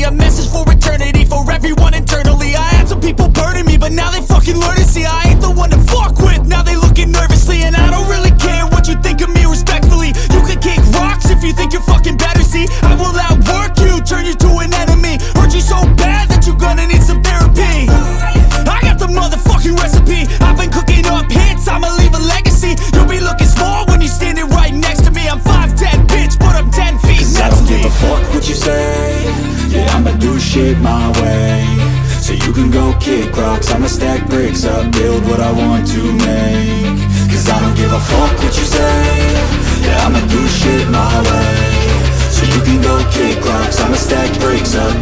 A message for eternity, for everyone internally. I had some people burning me, but now they fucking learn to see I ain't the one to fuck with, now they looking nervously. And I don't really care what you think of me, respectfully. You can kick rocks if you think you're fucking better, see. I will outwork you, turn you to an enemy. Hurt you so bad that you're gonna need some therapy. I got the motherfucking recipe. I've been cooking up hits, I'ma leave a legacy. You'll be looking small when you're standing right next to me. I'm 5'10", bitch, but I'm 10 feet next to me. 'Cause I don't give a fuck what you say. Yeah, I'ma do shit my way. So you can go kick rocks, I'ma stack bricks up, build what I want to make. 'Cause I don't give a fuck what you say. Yeah, I'ma do shit my way. So you can go kick rocks, I'ma stack bricks up,